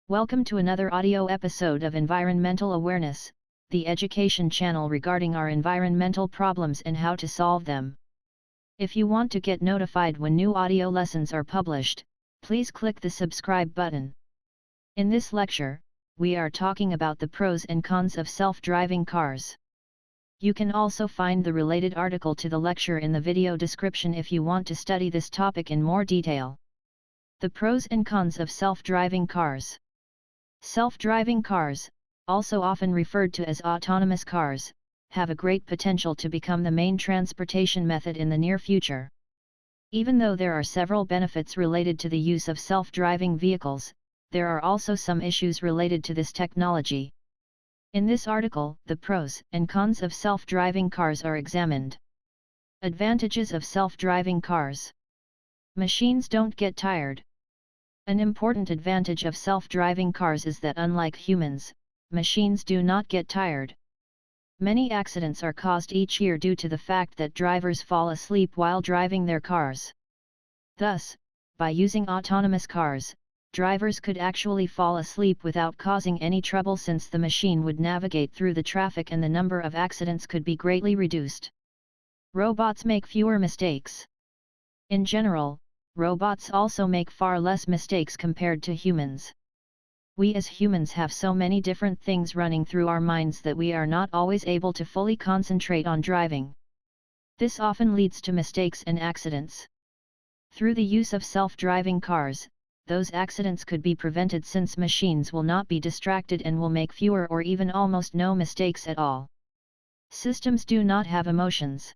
Welcome to another audio episode of Environmental Awareness, the education channel regarding our environmental problems and how to solve them. If you want to get notified when new audio lessons are published, please click the subscribe button. In this lecture, we are talking about the pros and cons of self-driving cars. You can also find the related article to the lecture in the video description if you want to study this topic in more detail. The pros and cons of self-driving cars. Self-driving cars, also often referred to as autonomous cars, have a great potential to become the main transportation method in the near future. Even though there are several benefits related to the use of self-driving vehicles, there are also some issues related to this technology. In this article, the pros and cons of self-driving cars are examined. Advantages of self-driving cars. Machines don't get tired. An important advantage of self-driving cars is that unlike humans, machines do not get tired. Many accidents are caused each year due to the fact that drivers fall asleep while driving their cars. Thus, by using autonomous cars, drivers could actually fall asleep without causing any trouble since the machine would navigate through the traffic and the number of accidents could be greatly reduced. Robots make fewer mistakes. In general, robots also make far less mistakes compared to humans. We as humans have so many different things running through our minds that we are not always able to fully concentrate on driving. This often leads to mistakes and accidents. Through the use of self-driving cars, those accidents could be prevented since machines will not be distracted and will make fewer or even almost no mistakes at all. Systems do not have emotions.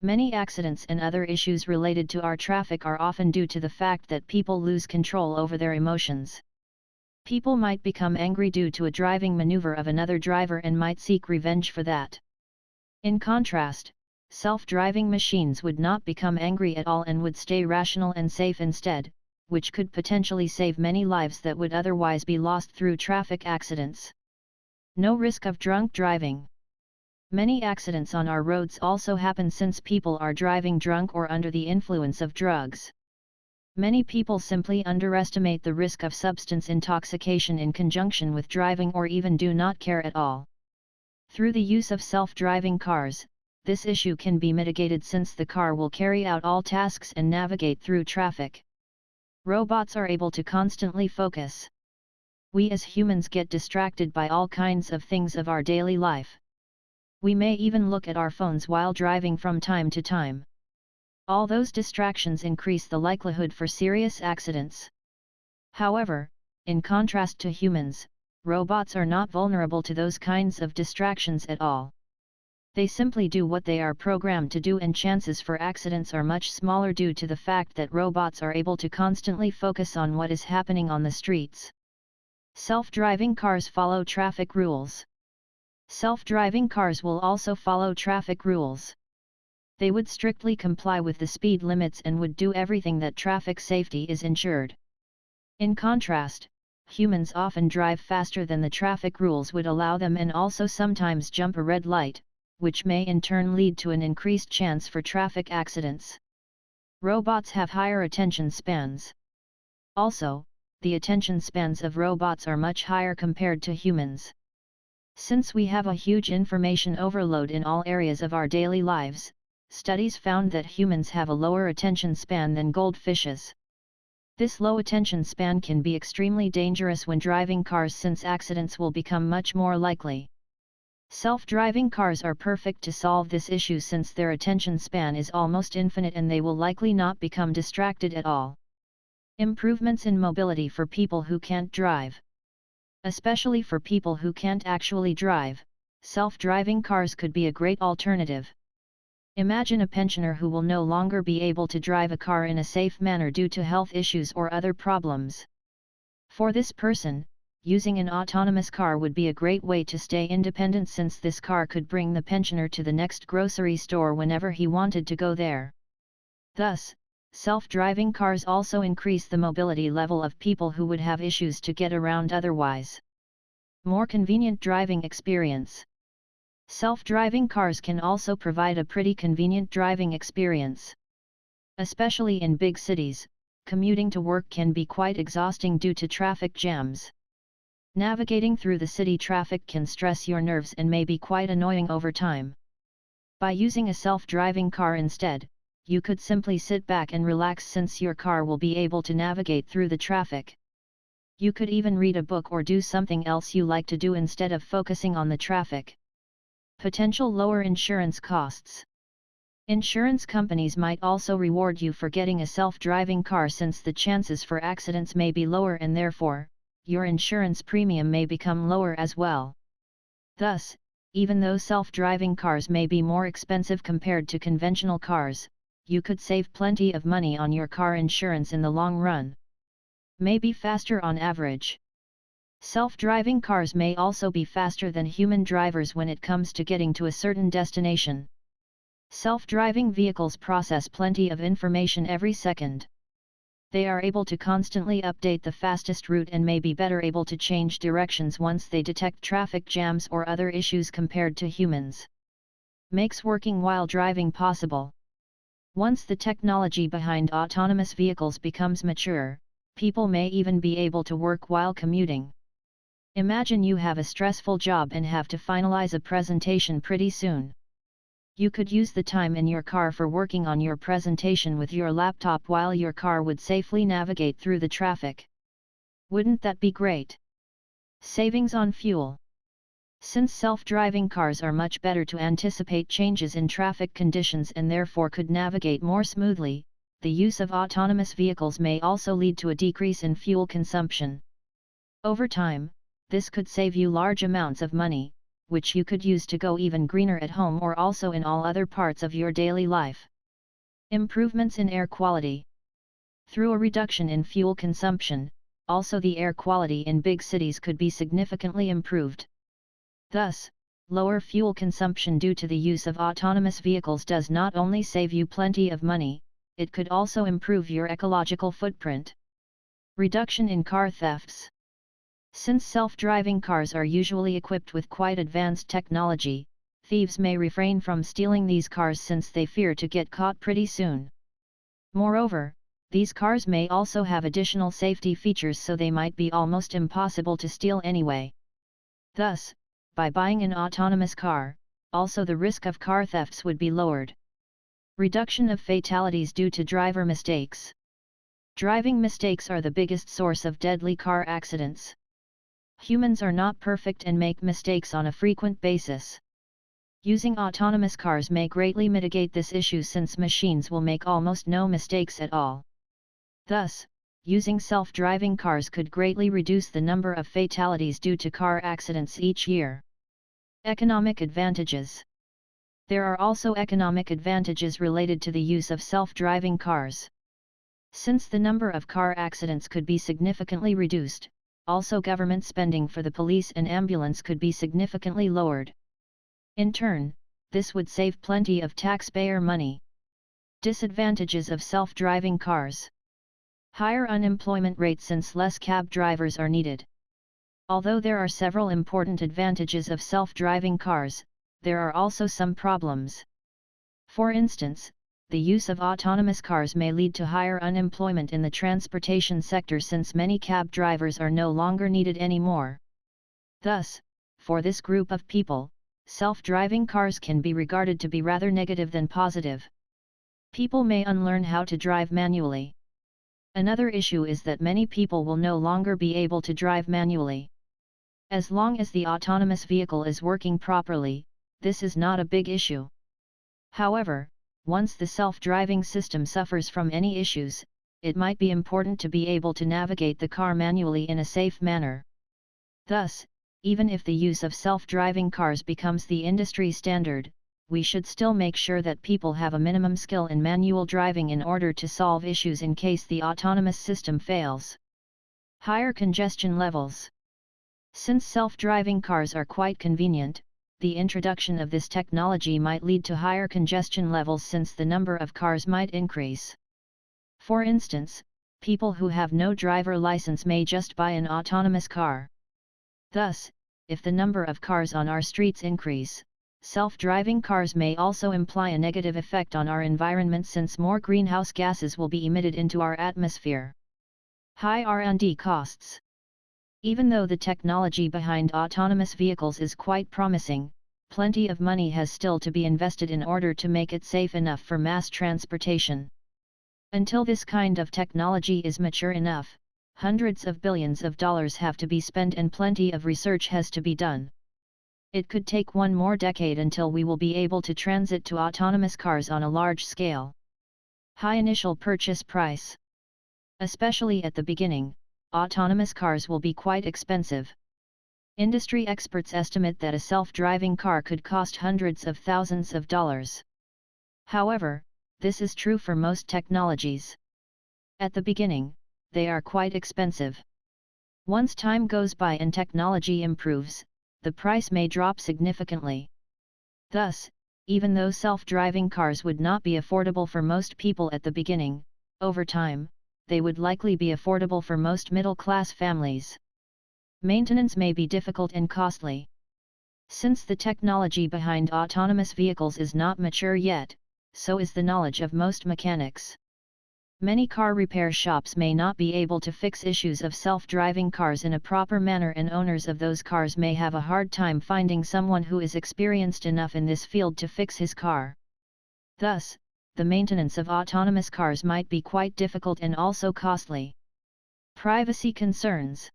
Many accidents and other issues related to our traffic are often due to the fact that people lose control over their emotions. People might become angry due to a driving maneuver of another driver and might seek revenge for that. In contrast, self-driving machines would not become angry at all and would stay rational and safe instead, which could potentially save many lives that would otherwise be lost through traffic accidents. No risk of drunk driving. Many accidents on our roads also happen since people are driving drunk or under the influence of drugs. Many people simply underestimate the risk of substance intoxication in conjunction with driving or even do not care at all. Through the use of self-driving cars, this issue can be mitigated since the car will carry out all tasks and navigate through traffic. Robots are able to constantly focus. We as humans get distracted by all kinds of things of our daily life. We may even look at our phones while driving from time to time. All those distractions increase the likelihood for serious accidents. However, in contrast to humans, robots are not vulnerable to those kinds of distractions at all. They simply do what they are programmed to do, and chances for accidents are much smaller due to the fact that robots are able to constantly focus on what is happening on the streets. Self-driving cars follow traffic rules. Self-driving cars will also follow traffic rules. They would strictly comply with the speed limits and would do everything that traffic safety is ensured. In contrast, humans often drive faster than the traffic rules would allow them and also sometimes jump a red light, which may in turn lead to an increased chance for traffic accidents. Robots have higher attention spans. Also, the attention spans of robots are much higher compared to humans. Since we have a huge information overload in all areas of our daily lives, studies found that humans have a lower attention span than goldfishes. This low attention span can be extremely dangerous when driving cars since accidents will become much more likely. Self-driving cars are perfect to solve this issue since their attention span is almost infinite and they will likely not become distracted at all. Improvements in mobility for people who can't drive. Especially for people who can't actually drive, self-driving cars could be a great alternative. Imagine a pensioner who will no longer be able to drive a car in a safe manner due to health issues or other problems. For this person, using an autonomous car would be a great way to stay independent since this car could bring the pensioner to the next grocery store whenever he wanted to go there. Thus, self-driving cars also increase the mobility level of people who would have issues to get around otherwise. More convenient driving experience. Self-driving cars can also provide a pretty convenient driving experience. Especially in big cities, commuting to work can be quite exhausting due to traffic jams. Navigating through the city traffic can stress your nerves and may be quite annoying over time. By using a self-driving car instead, you could simply sit back and relax since your car will be able to navigate through the traffic. You could even read a book or do something else you like to do instead of focusing on the traffic. Potential lower insurance costs. Insurance companies might also reward you for getting a self-driving car since the chances for accidents may be lower and therefore, your insurance premium may become lower as well. Thus, even though self-driving cars may be more expensive compared to conventional cars, you could save plenty of money on your car insurance in the long run. May be faster on average. Self-driving cars may also be faster than human drivers when it comes to getting to a certain destination. Self-driving vehicles process plenty of information every second. They are able to constantly update the fastest route and may be better able to change directions once they detect traffic jams or other issues compared to humans. Makes working while driving possible. Once the technology behind autonomous vehicles becomes mature, people may even be able to work while commuting. Imagine you have a stressful job and have to finalize a presentation pretty soon. You could use the time in your car for working on your presentation with your laptop while your car would safely navigate through the traffic. Wouldn't that be great? Savings on fuel. Since self-driving cars are much better to anticipate changes in traffic conditions and therefore could navigate more smoothly, the use of autonomous vehicles may also lead to a decrease in fuel consumption. Over time, this could save you large amounts of money, which you could use to go even greener at home or also in all other parts of your daily life. Improvements in air quality. Through a reduction in fuel consumption, also the air quality in big cities could be significantly improved. Thus, lower fuel consumption due to the use of autonomous vehicles does not only save you plenty of money, it could also improve your ecological footprint. Reduction in car thefts. Since self-driving cars are usually equipped with quite advanced technology, thieves may refrain from stealing these cars since they fear to get caught pretty soon. Moreover, these cars may also have additional safety features so they might be almost impossible to steal anyway. Thus, by buying an autonomous car, also the risk of car thefts would be lowered. Reduction of fatalities due to driver mistakes. Driving mistakes are the biggest source of deadly car accidents. Humans are not perfect and make mistakes on a frequent basis. Using autonomous cars may greatly mitigate this issue since machines will make almost no mistakes at all. Thus, using self-driving cars could greatly reduce the number of fatalities due to car accidents each year. Economic advantages. There are also economic advantages related to the use of self-driving cars. Since the number of car accidents could be significantly reduced, also government spending for the police and ambulance could be significantly lowered. In turn, this would save plenty of taxpayer money. Disadvantages of self-driving cars. Higher unemployment rate since less cab drivers are needed. Although there are several important advantages of self-driving cars, there are also some problems. For instance, the use of autonomous cars may lead to higher unemployment in the transportation sector since many cab drivers are no longer needed anymore. Thus, for this group of people, self-driving cars can be regarded to be rather negative than positive. People may unlearn how to drive manually. Another issue is that many people will no longer be able to drive manually. As long as the autonomous vehicle is working properly, this is not a big issue. However, once the self-driving system suffers from any issues, it might be important to be able to navigate the car manually in a safe manner. Thus, even if the use of self-driving cars becomes the industry standard, we should still make sure that people have a minimum skill in manual driving in order to solve issues in case the autonomous system fails. Higher congestion levels. Since self-driving cars are quite convenient, the introduction of this technology might lead to higher congestion levels since the number of cars might increase. For instance, people who have no driver license may just buy an autonomous car. Thus, if the number of cars on our streets increase, self-driving cars may also imply a negative effect on our environment since more greenhouse gases will be emitted into our atmosphere. High R&D costs. Even though the technology behind autonomous vehicles is quite promising, plenty of money has still to be invested in order to make it safe enough for mass transportation. Until this kind of technology is mature enough, hundreds of billions of dollars have to be spent and plenty of research has to be done. It could take one more decade until we will be able to transit to autonomous cars on a large scale. High initial purchase price. Especially at the beginning, autonomous cars will be quite expensive. Industry experts estimate that a self-driving car could cost hundreds of thousands of dollars. However, this is true for most technologies. At the beginning, they are quite expensive. Once time goes by and technology improves, the price may drop significantly. Thus, even though self-driving cars would not be affordable for most people at the beginning, over time, they would likely be affordable for most middle-class families. Maintenance may be difficult and costly. Since the technology behind autonomous vehicles is not mature yet, so is the knowledge of most mechanics. Many car repair shops may not be able to fix issues of self-driving cars in a proper manner, and owners of those cars may have a hard time finding someone who is experienced enough in this field to fix his car. Thus, the maintenance of autonomous cars might be quite difficult and also costly. Privacy concerns.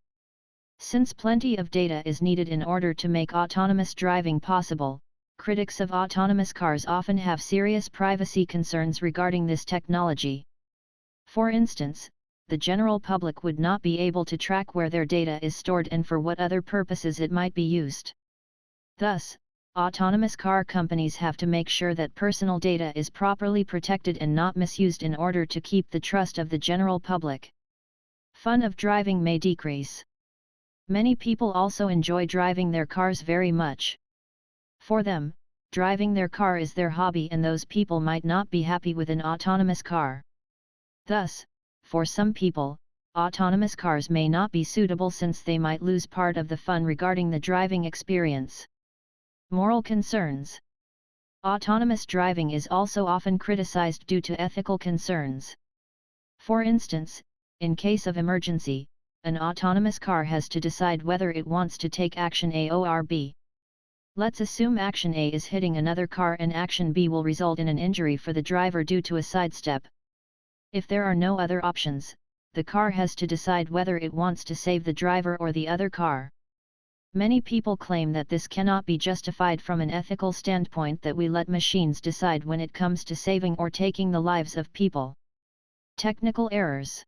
Since plenty of data is needed in order to make autonomous driving possible, critics of autonomous cars often have serious privacy concerns regarding this technology. For instance, the general public would not be able to track where their data is stored and for what other purposes it might be used. Thus, autonomous car companies have to make sure that personal data is properly protected and not misused in order to keep the trust of the general public. Fun of driving may decrease. Many people also enjoy driving their cars very much. For them, driving their car is their hobby, and those people might not be happy with an autonomous car. Thus, for some people, autonomous cars may not be suitable since they might lose part of the fun regarding the driving experience. Moral concerns. Autonomous driving is also often criticized due to ethical concerns. For instance, in case of emergency, an autonomous car has to decide whether it wants to take action A or B. Let's assume action A is hitting another car and action B will result in an injury for the driver due to a sidestep. If there are no other options, the car has to decide whether it wants to save the driver or the other car. Many people claim that this cannot be justified from an ethical standpoint, that we let machines decide when it comes to saving or taking the lives of people. Technical errors.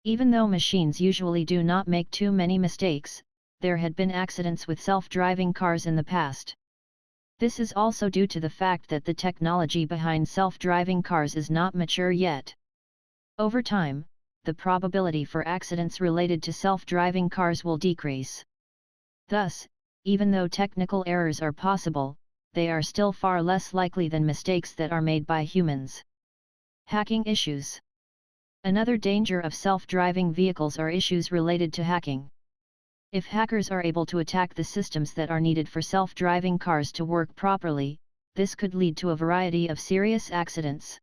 Even though machines usually do not make too many mistakes, there had been accidents with self-driving cars in the past. This is also due to the fact that the technology behind self-driving cars is not mature yet. Over time, the probability for accidents related to self-driving cars will decrease. Thus, even though technical errors are possible, they are still far less likely than mistakes that are made by humans. Hacking issues. Another danger of self-driving vehicles are issues related to hacking. If hackers are able to attack the systems that are needed for self-driving cars to work properly, this could lead to a variety of serious accidents.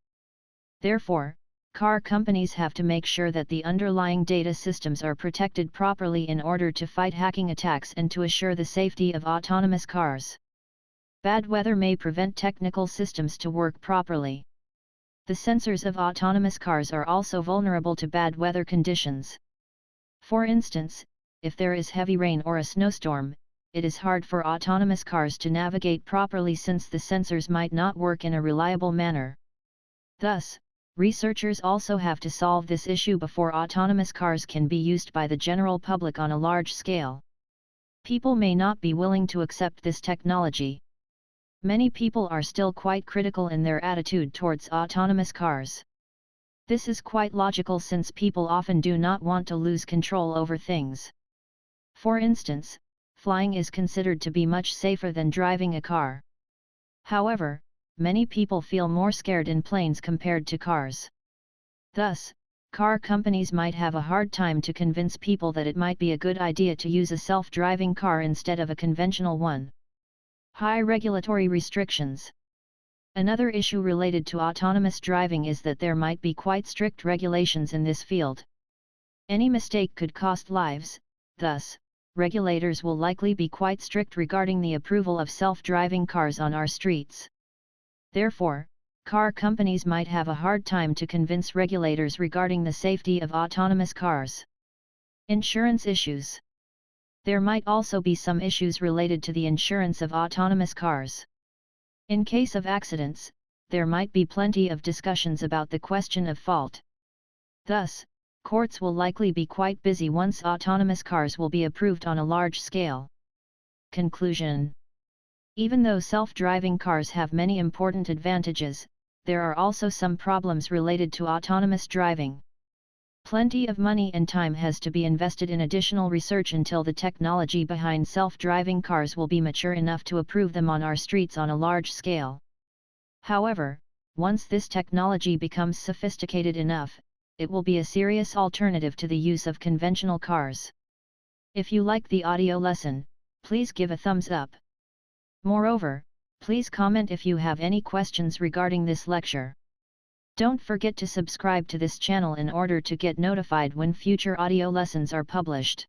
Therefore, car companies have to make sure that the underlying data systems are protected properly in order to fight hacking attacks and to assure the safety of autonomous cars. Bad weather may prevent technical systems to work properly. The sensors of autonomous cars are also vulnerable to bad weather conditions. For instance, if there is heavy rain or a snowstorm, it is hard for autonomous cars to navigate properly since the sensors might not work in a reliable manner. Thus, researchers also have to solve this issue before autonomous cars can be used by the general public on a large scale. People may not be willing to accept this technology. Many people are still quite critical in their attitude towards autonomous cars. This is quite logical since people often do not want to lose control over things. For instance, flying is considered to be much safer than driving a car. However, many people feel more scared in planes compared to cars. Thus, car companies might have a hard time to convince people that it might be a good idea to use a self-driving car instead of a conventional one. High regulatory restrictions. Another issue related to autonomous driving is that there might be quite strict regulations in this field. Any mistake could cost lives, Thus, regulators will likely be quite strict regarding the approval of self-driving cars on our streets. Therefore, car companies might have a hard time to convince regulators regarding the safety of autonomous cars. Insurance issues. There might also be some issues related to the insurance of autonomous cars. In case of accidents, there might be plenty of discussions about the question of fault. Thus, courts will likely be quite busy once autonomous cars will be approved on a large scale. Conclusion. Even though self-driving cars have many important advantages, there are also some problems related to autonomous driving. Plenty of money and time has to be invested in additional research until the technology behind self-driving cars will be mature enough to approve them on our streets on a large scale. However, once this technology becomes sophisticated enough, it will be a serious alternative to the use of conventional cars. If you like the audio lesson, please give a thumbs up. Moreover, please comment if you have any questions regarding this lecture. Don't forget to subscribe to this channel in order to get notified when future audio lessons are published.